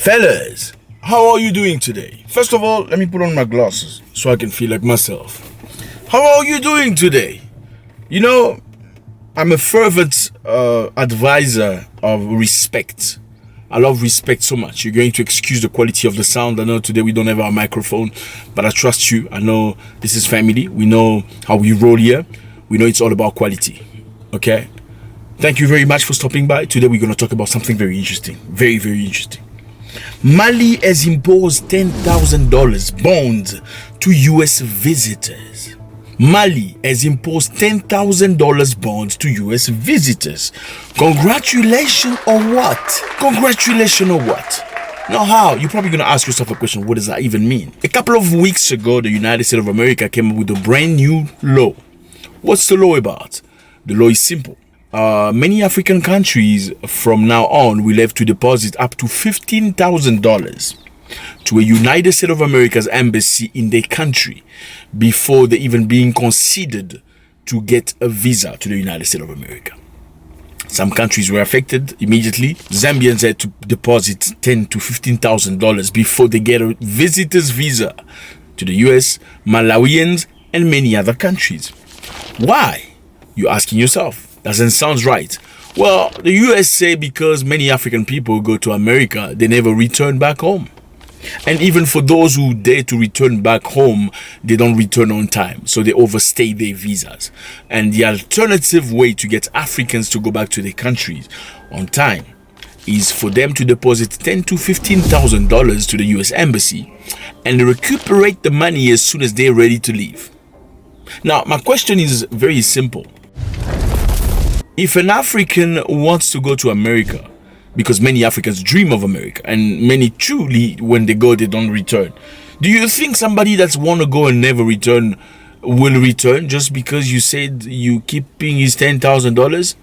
Fellas, how are you doing today? First of all, let me put on my glasses so I can feel like myself. How are you doing today? You know, I'm a fervent advisor of respect. I love respect so much. You're going to excuse the quality of the sound. I know today we don't have our microphone, but I trust you. I know this is family. We know how we roll here. We know it's all about quality. Okay? Thank you very much for stopping by. Today we're going to talk about something very interesting. Very, very interesting. Mali has imposed $10,000 bonds to US visitors. Mali has imposed $10,000 bonds to US visitors. Congratulations or what? Congratulations or what? Now how? You're probably going to ask yourself a question, what does that even mean? A couple of weeks ago, the United States of America came up with a brand new law. What's the law about? The law is simple. Many African countries from now on will have to deposit up to $15,000 to a United States of America's embassy in their country before they even being considered to get a visa to the United States of America. Some countries were affected immediately. Zambians had to deposit $10,000 to $15,000 before they get a visitor's visa to the US, Malawians, and many other countries. Why? You're asking yourself. Doesn't sound right. Well, the US say because many African people go to America, they never return back home. And even for those who dare to return back home, they don't return on time. So they overstay their visas. And the alternative way to get Africans to go back to their countries on time is for them to deposit $10,000 to $15,000 to the US embassy and recuperate the money as soon as they're ready to leave. Now, my question is very simple. If an African wants to go to America, because many Africans dream of America, and many truly, when they go, they don't return. Do you think somebody that's want to go and never return will return just because you said you keeping his $10,000?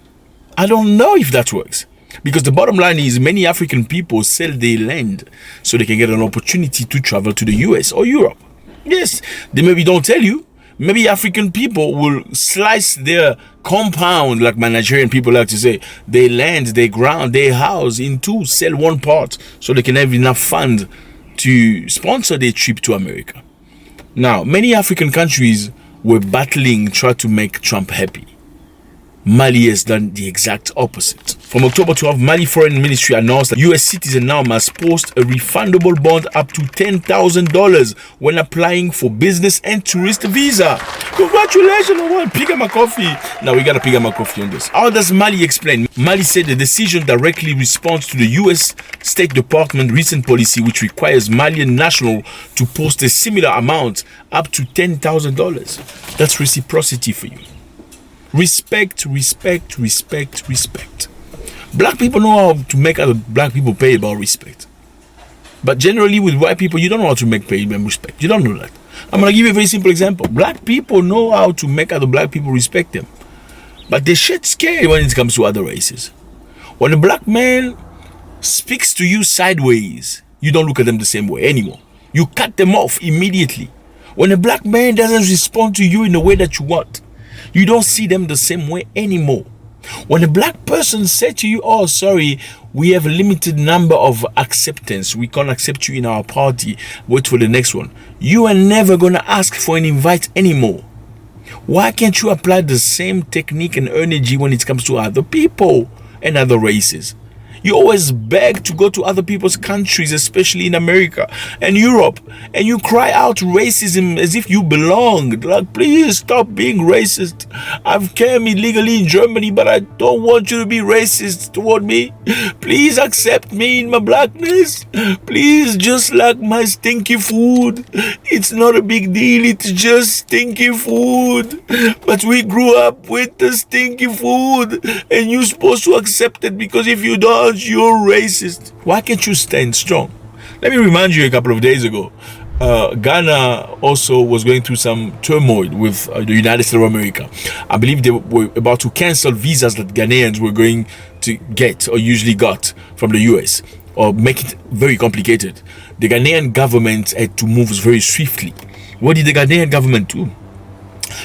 I don't know if that works. Because the bottom line is many African people sell their land so they can get an opportunity to travel to the US or Europe. Yes, they maybe don't tell you. Maybe African people will slice their compound, like my Nigerian people like to say, their land, their ground, their house in two, sell one part so they can have enough fund to sponsor their trip to America. Now, many African countries were battling, trying to make Trump happy. Mali has done the exact opposite. From October 12, Mali Foreign Ministry announced that US citizens now must post a refundable bond up to $10,000 when applying for business and tourist visa. Congratulations, everyone. Pick up my coffee. Now we gotta pick up my coffee on this. How does Mali explain? Mali said the decision directly responds to the US State Department recent policy which requires Malian nationals to post a similar amount up to $10,000. That's reciprocity for you. Respect, respect, respect, respect. Black people know how to make other black people pay about respect. But generally with white people, you don't know how to make pay them respect. You don't know that. I'm going to give you a very simple example. Black people know how to make other black people respect them. But they shit scary when it comes to other races. When a black man speaks to you sideways, you don't look at them the same way anymore. You cut them off immediately. When a black man doesn't respond to you in the way that you want, you don't see them the same way anymore. When a black person said to you, oh, sorry, we have a limited number of acceptance. We can't accept you in our party. Wait for the next one. You are never going to ask for an invite anymore. Why can't you apply the same technique and energy when it comes to other people and other races? You always beg to go to other people's countries, especially in America and Europe, and you cry out racism as if you belong. Like, please stop being racist. I've came illegally in Germany, but I don't want you to be racist toward me. Please accept me in my blackness. Please just like my stinky food. It's not a big deal. It's just stinky food. But we grew up with the stinky food, and you're supposed to accept it because if you don't, you're racist. Why can't you stand strong? Let me remind you, a couple of days ago, Ghana also was going through some turmoil with the United States of America. I believe they were about to cancel visas that Ghanaians were going to get or usually got from the US, or make it very complicated. The Ghanaian government had to move very swiftly. What did the Ghanaian government do?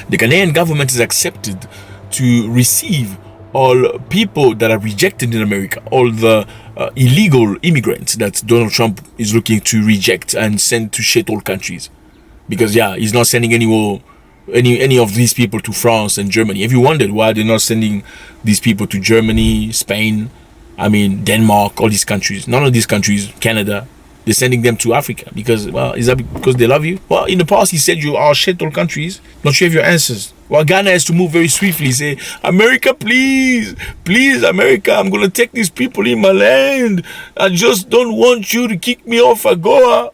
The Ghanaian government has accepted to receive all people that are rejected in America, all the illegal immigrants that Donald Trump is looking to reject and send to shithole countries. Because yeah, he's not sending any of these people to France and Germany. Have you wondered why they're not sending these people to Germany, Spain, Denmark, all these countries? None of these countries, Canada, they're sending them to Africa. Because, well, is that because they love you? Well, in the past, he said you are shithole countries. Not sure if your answers. Well, Ghana has to move very swiftly. Say, America, please, please, America, I'm going to take these people in my land. I just don't want you to kick me off AGOA.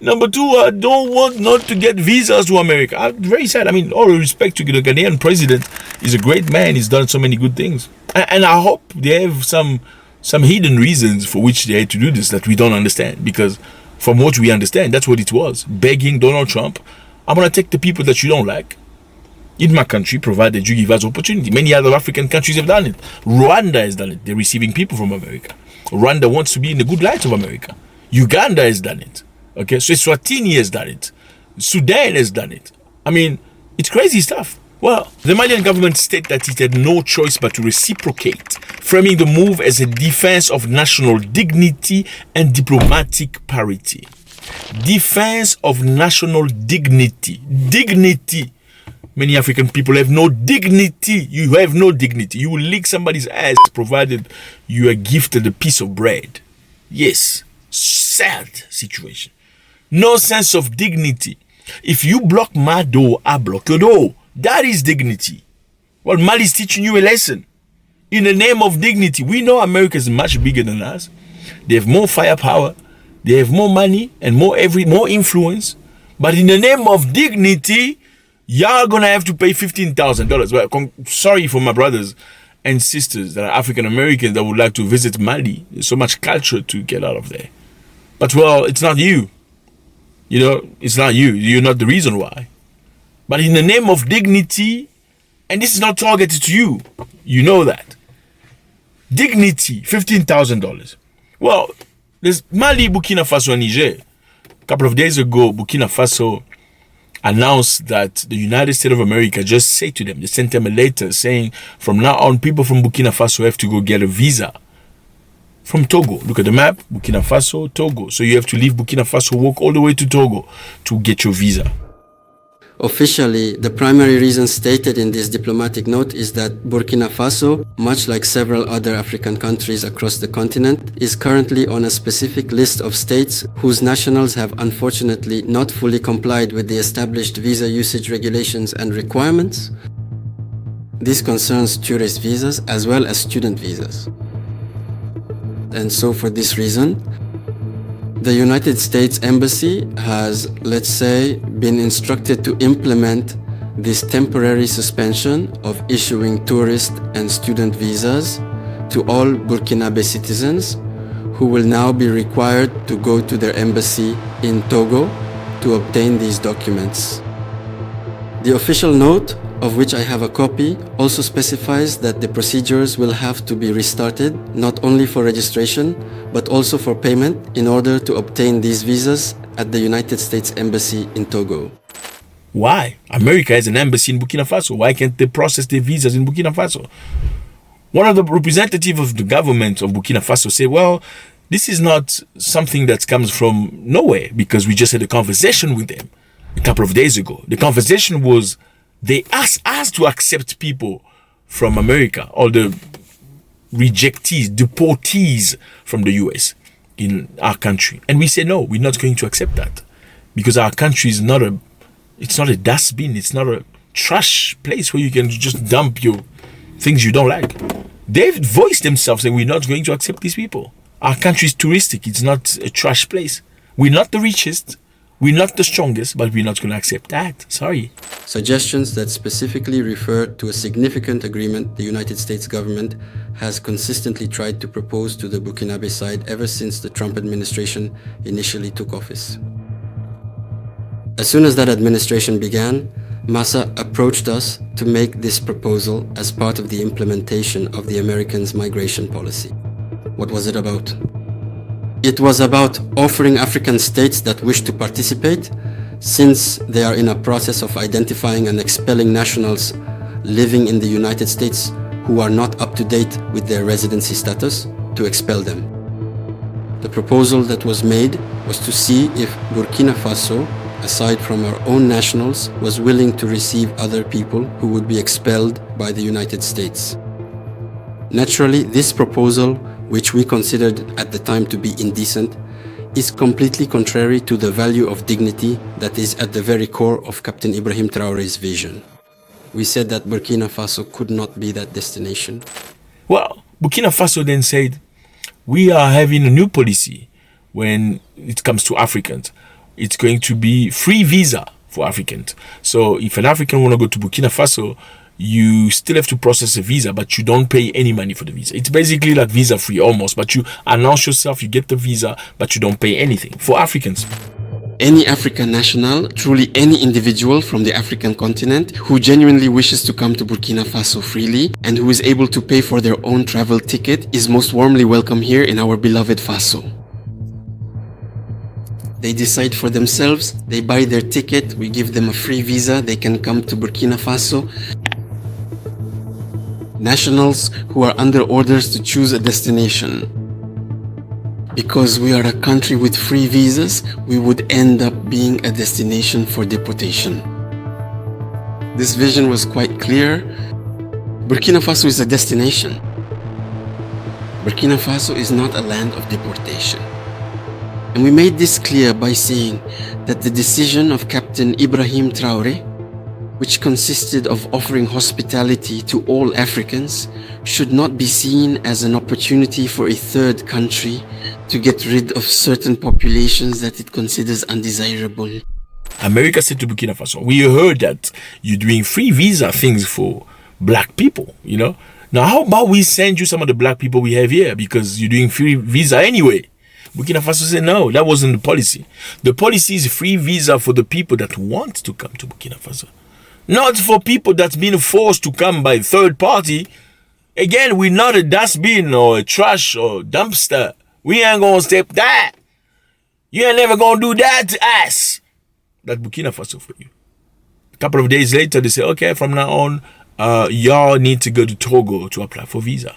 Number two, I don't want not to get visas to America. I'm very sad. All respect to the Ghanaian president. He's a great man. He's done so many good things. And I hope they have some hidden reasons for which they had to do this that we don't understand. Because from what we understand, that's what it was. Begging Donald Trump, I'm going to take the people that you don't like in my country, provided you give us opportunity. Many other African countries have done it. Rwanda has done it. They're receiving people from America. Rwanda wants to be in the good light of America. Uganda has done it. Okay, so Swatini has done it. Sudan has done it. It's crazy stuff. Well, the Malian government stated that it had no choice but to reciprocate, framing the move as a defense of national dignity and diplomatic parity. Defense of national dignity. Dignity. Many African people have no dignity. You have no dignity. You will lick somebody's ass provided you are gifted a piece of bread. Yes, sad situation. No sense of dignity. If you block my door, I block your door. That is dignity. Well, Mali is teaching you a lesson. In the name of dignity. We know America is much bigger than us. They have more firepower. They have more money and more influence. But in the name of dignity, y'all gonna have to pay $15,000. Well, sorry for my brothers and sisters that are African Americans that would like to visit Mali. There's so much culture to get out of there. But well, it's not you. It's not you. You're not the reason why. But in the name of dignity, and this is not targeted to you. You know that. Dignity, $15,000. Well, there's Mali, Burkina Faso, and Niger. A couple of days ago, Burkina Faso announced that the United States of America just said to them, they sent them a letter saying, from now on, people from Burkina Faso have to go get a visa from Togo. Look at the map, Burkina Faso, Togo. So you have to leave Burkina Faso, walk all the way to Togo to get your visa. Officially, the primary reason stated in this diplomatic note is that Burkina Faso, much like several other African countries across the continent, is currently on a specific list of states whose nationals have unfortunately not fully complied with the established visa usage regulations and requirements. This concerns tourist visas as well as student visas. And so for this reason, the United States Embassy has, let's say, been instructed to implement this temporary suspension of issuing tourist and student visas to all Burkinabe citizens who will now be required to go to their embassy in Togo to obtain these documents. The official note, of which I have a copy, also specifies that the procedures will have to be restarted, not only for registration, but also for payment in order to obtain these visas at the United States Embassy in Togo. Why? America has an embassy in Burkina Faso. Why can't they process their visas in Burkina Faso? One of the representatives of the government of Burkina Faso said, well, this is not something that comes from nowhere, because we just had a conversation with them a couple of days ago. The conversation was, they asked us to accept people from America, all the rejectees, deportees from the US in our country. And we said, no, we're not going to accept that, because our country is not it's not a dustbin. It's not a trash place where you can just dump your things you don't like. They've voiced themselves saying, we're not going to accept these people. Our country is touristic. It's not a trash place. We're not the richest. We're not the strongest, but we're not going to accept that. Sorry. Suggestions that specifically refer to a significant agreement the United States government has consistently tried to propose to the Burkinabe side ever since the Trump administration initially took office. As soon as that administration began, Massa approached us to make this proposal as part of the implementation of the Americans' migration policy. What was it about? It was about offering African states that wish to participate, since they are in a process of identifying and expelling nationals living in the United States who are not up to date with their residency status to expel them. The proposal that was made was to see if Burkina Faso, aside from our own nationals, was willing to receive other people who would be expelled by the United States. Naturally, this proposal, which we considered at the time to be indecent, is completely contrary to the value of dignity that is at the very core of Captain Ibrahim Traore's vision. We said that Burkina Faso could not be that destination. Well, Burkina Faso then said, we are having a new policy when it comes to Africans. It's going to be free visa for Africans. So if an African want to go to Burkina Faso, you still have to process a visa, but you don't pay any money for the visa. It's basically like visa free almost, but you announce yourself, you get the visa, but you don't pay anything for Africans. Any African national, truly any individual from the African continent who genuinely wishes to come to Burkina Faso freely and who is able to pay for their own travel ticket is most warmly welcome here in our beloved Faso. They decide for themselves, they buy their ticket, we give them a free visa, they can come to Burkina Faso. Nationals who are under orders to choose a destination. Because we are a country with free visas, we would end up being a destination for deportation. This vision was quite clear. Burkina Faso is a destination. Burkina Faso is not a land of deportation. And we made this clear by saying that the decision of Captain Ibrahim Traore, which consisted of offering hospitality to all Africans, should not be seen as an opportunity for a third country to get rid of certain populations that it considers undesirable. America said to Burkina Faso, we heard that you're doing free visa things for black people, you know. Now, how about we send you some of the black people we have here because you're doing free visa anyway? Burkina Faso said, no, that wasn't the policy. The policy is free visa for the people that want to come to Burkina Faso. Not for people that's been forced to come by third party. Again, we're not a dustbin or a trash or dumpster. We ain't gonna step that. You ain't never gonna do that to us. That's Burkina Faso for you. A couple of days later, they say, okay, from now on, y'all need to go to Togo to apply for visa.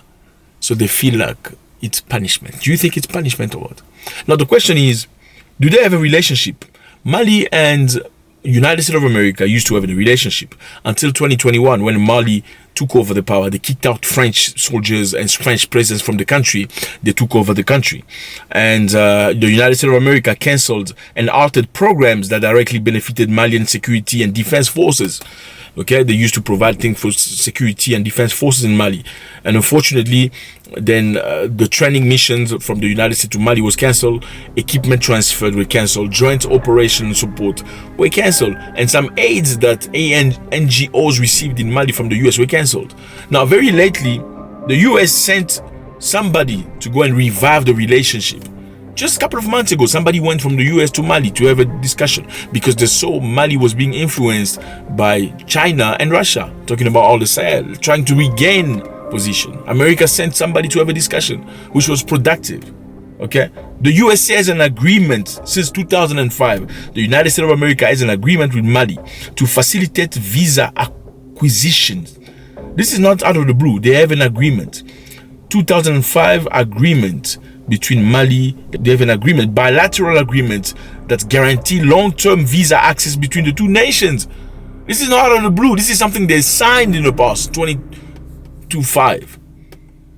So they feel like it's punishment. Do you think it's punishment or what? Now the question is, do they have a relationship? Mali and United States of America used to have a relationship until 2021 when Mali took over the power. They kicked out French soldiers and French presence from the country. They took over the country. And the United States of America cancelled and altered programs that directly benefited Malian security and defense forces. Okay, they used to provide things for security and defense forces in Mali. And unfortunately, then the training missions from the United States to Mali was cancelled. Equipment transferred were cancelled. Joint operation support were cancelled. And some aids that NGOs received in Mali from the US were cancelled. Now, very lately, the US sent somebody to go and revive the relationship. Just a couple of months ago, somebody went from the US to Mali to have a discussion because they saw Mali was being influenced by China and Russia, talking about all the Sahel, trying to regain position. America sent somebody to have a discussion, which was productive. Okay? The USA has an agreement since 2005. The United States of America has an agreement with Mali to facilitate visa acquisitions. This is not out of the blue. They have an agreement. 2005 agreement between Mali. They have an agreement, bilateral agreement that guarantee long-term visa access between the two nations. This is not out of the blue. This is something they signed in the past, 2025.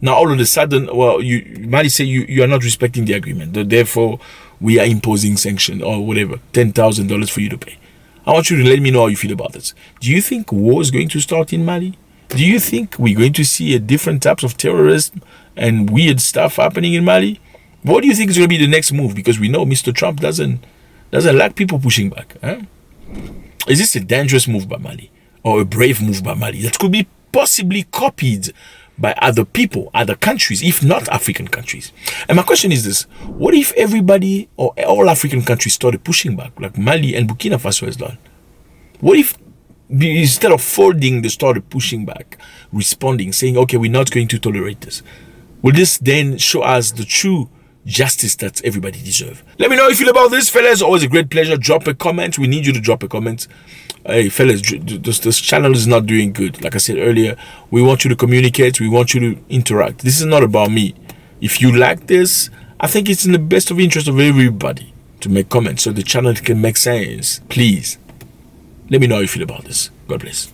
Now all of a sudden, well, Mali say you are not respecting the agreement. Therefore, we are imposing sanction or whatever, $10,000 for you to pay. I want you to let me know how you feel about this. Do you think war is going to start in Mali? Do you think we're going to see a different types of terrorism and weird stuff happening in Mali? What do you think is going to be the next move? Because we know Mr. Trump doesn't like people pushing back. Huh? Is this a dangerous move by Mali or a brave move by Mali that could be possibly copied by other people, other countries, if not African countries? And my question is this: what if everybody or all African countries started pushing back, like Mali and Burkina Faso has done? What if instead of folding, they started pushing back, responding, saying, okay, we're not going to tolerate this? Will this then show us the true justice that everybody deserves. Let me know how you feel about this, fellas. Always a great pleasure. Drop a comment. We need you to drop a comment. Hey, fellas, this channel is not doing good. Like I said earlier, we want you to communicate. We want you to interact. This is not about me. If you like this, I think it's in the best of interest of everybody to make comments so the channel can make sense. Please, let me know how you feel about this. God bless.